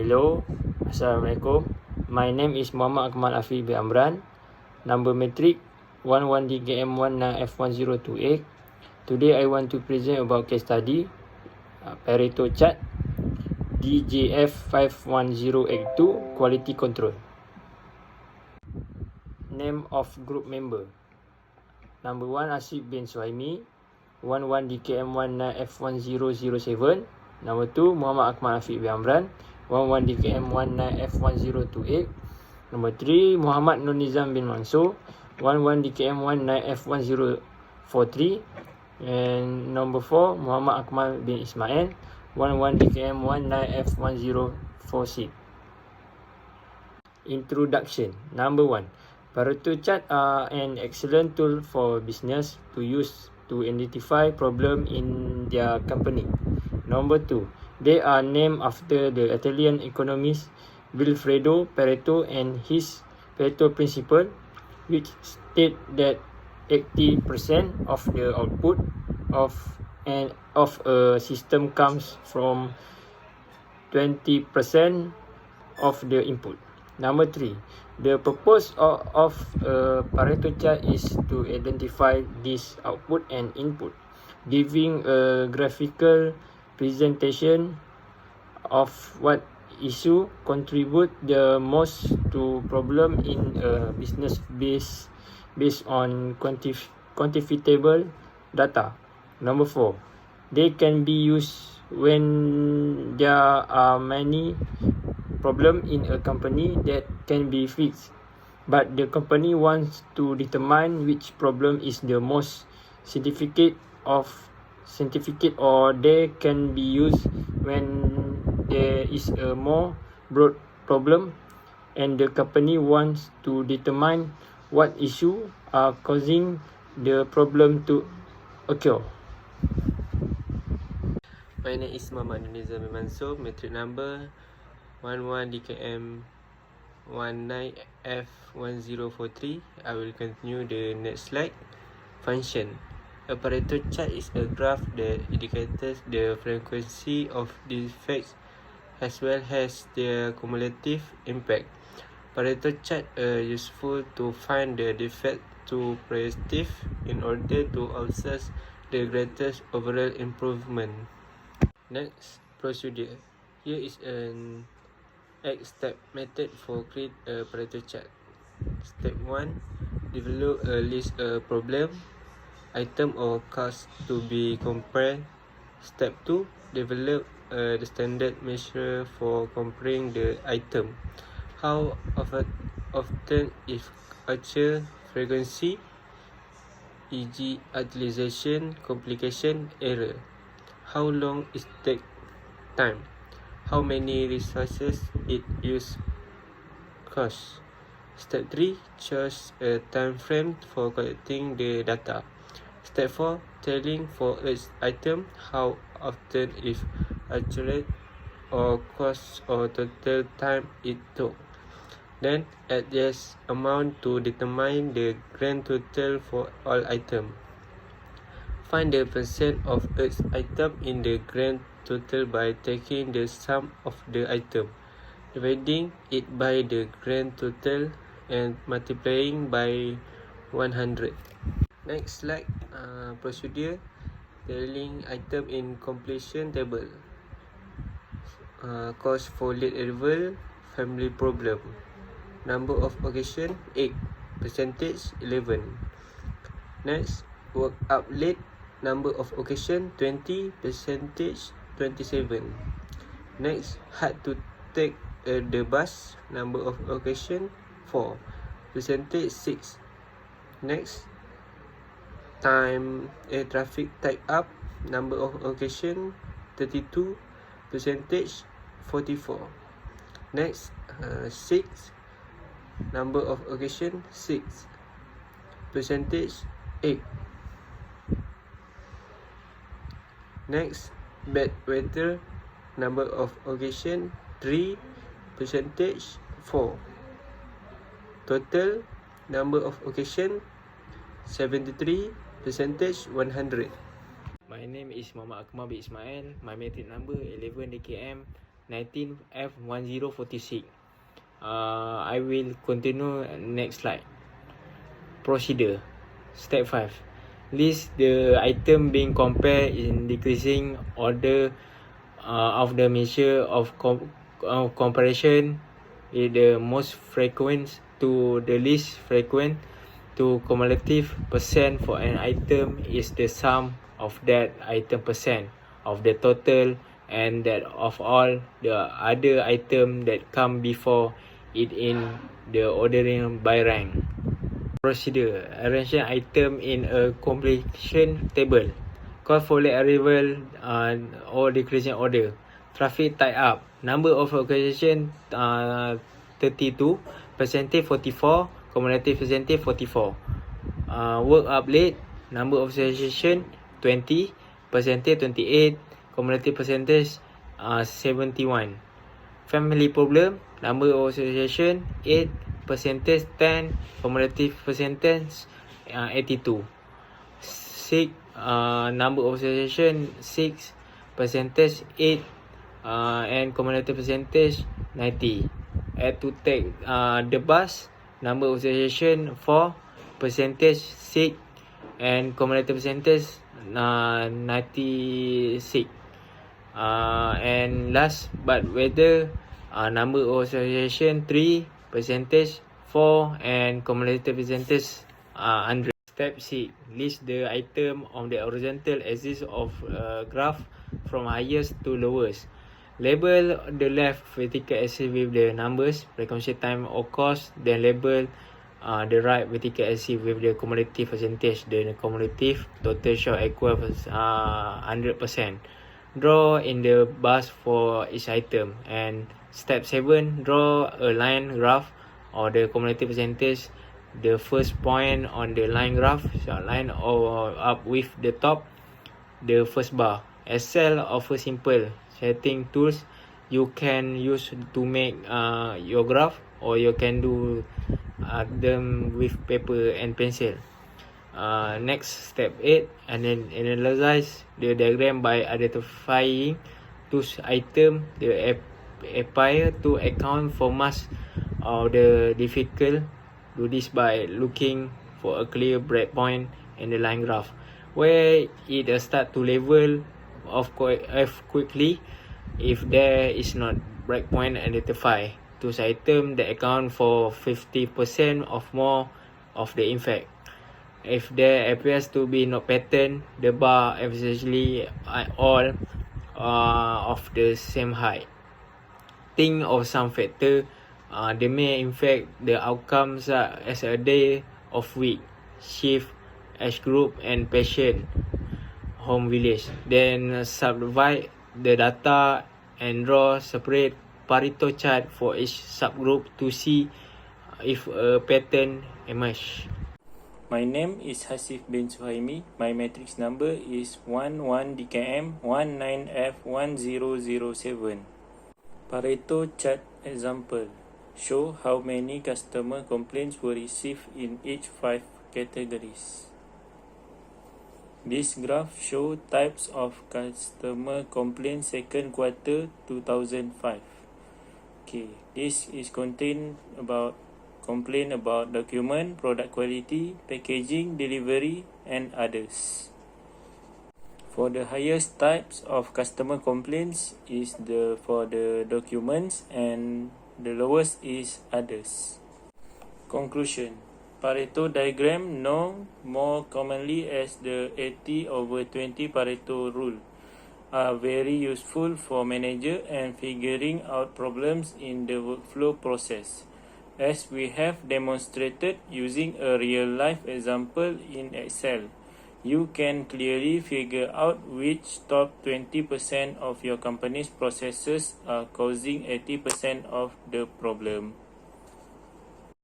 Hello, Assalamualaikum. My name is Muhammad Akmal Afiq bin Amran. Number matric 11DKM19F1028. Today I want to present about case study Pareto chart DJF51082 control. Name of group member. Number 1 Asif bin Suhaimi 11DKM19F1007. Number 2 Muhammad Akmal Afiq bin Amran 11DKM19F1028. Number 3 Muhammad Nur Nizam bin Mansur 11DKM19F1043. And number 4 Muhammad Akmal bin Ismail 11DKM19F1046. Introduction. Number 1, Pareto chart are an excellent tool for business to use to identify problem in their company. Number 2, they are named after the Italian economist Vilfredo Pareto and his Pareto principle, which state that 80% of the output of a system comes from 20% of the input. Number 3, the purpose of a Pareto chart is to identify this output and input, giving a graphical presentation of what issue contribute the most to problem in a business based on quantifiable data. Number 4, they can be used when there are many problem in a company that can be fixed, but the company wants to determine which problem is the most significant, or they can be used when there is a more broad problem and the company wants to determine what issue are causing the problem to occur. My name is Muhammad Nur Nizam bin Mansur, matric number 11DKM19F1043. I will continue the next slide. Function. A Pareto chart is a graph that indicates the frequency of defects as well as their cumulative impact. Pareto chart are useful to find the defect to predictive in order to assess the greatest overall improvement. Next, procedure. Here is an 8-step method for create a Pareto chart. Step 1, develop a list of problem, item or cost to be compared. Step 2, develop the standard measure for comparing the item. How often is actual frequency, e.g. utilization, complication, error. How long it take time. How many resources it use cost. Step 3, choose a time frame for collecting the data. Step 4, telling for each item how often if accurate or cost or total time it took. Then add this amount to determine the grand total for all items. Find the percent of each item in the grand total by taking the sum of the item, dividing it by the grand total and multiplying by 100. Next slide, procedure. Telling item in completion table. Cost for late arrival, family problem. Number of occasion 8, percentage 11. Next, work up late, number of occasion 20, percentage 27. Next, hard to take the bus, number of occasion 4, percentage 6. Next, traffic type up, number of occasion 32, percentage 44. Next, 6, number of occasion 6, percentage 8. Next, bad weather, number of occasion 3, percentage 4. Total number of occasion 73, percentage 100. My name is Muhammad Akmal bin Ismail. My matric number 11DKM DJF51082-QUALITY. I will continue next slide. Procedure. Step 5. List the item being compared in decreasing order of the measure of comparison, with the most frequent to the least frequent. To cumulative percent for an item is the sum of that item percent of the total and that of all the other item that come before it in the ordering by rank. Procedure. Arrange an item in a completion table. Call for late arrival or decreasing order. Traffic tied up. Number of occasion 32. Percentage 44. Cumulative percentage 44. Work up late. Number of session 20. Percentage 28. Cumulative percentage 71. Family problem. Number of session 8. Percentage 10. Cumulative percentage 82. Sick. Number of session 6. Percentage 8. And cumulative percentage 90. Had to take the bus. Number of session 4. Percentage 6. And cumulative percentage 96. And last but whether number of session 3. Percentage 4 and cumulative percentage 100. Step 6. List the item on the horizontal axis of graph from highest to lowest. Label the left vertical axis with the numbers, frequency, time or cost. Then label the right vertical axis with the cumulative percentage. The cumulative total shall equal 100%. Draw in the bars for each item. And step 7, draw a line graph or the cumulative percentage. The first point on the line graph shall line up with the top, the first bar. Excel offers simple setting tools you can use to make your graph, or you can do them with paper and pencil. Next, step 8, and then analyze the diagram by identifying those items that appear to account for much of the difficult. Do this by looking for a clear breakpoint in the line graph where it start to level off quickly. If there is not breakpoint identified, those items that account for 50% or more of the effect. If there appears to be no pattern, the bar essentially all of the same height. Think of some factor they may affect the outcomes as a day of week, shift, age group and patient, home village. Then subdivide the data and draw separate Pareto chart for each subgroup to see if a pattern emerges. My name is Hasif bin Suhaimi. My matrix number is 11DKM19F1007. Pareto chart example. Show how many customer complaints were received in each 5 categories. This graph shows types of customer complaints second quarter 2005. This is contain about complaint about document, product quality, packaging, delivery and others. For the highest types of customer complaints is for the documents, and the lowest is others. Conclusion. Pareto diagram, known more commonly as the 80/20 Pareto rule, are very useful for manager and figuring out problems in the workflow process. As we have demonstrated using a real-life example in Excel, you can clearly figure out which top 20% of your company's processes are causing 80% of the problem.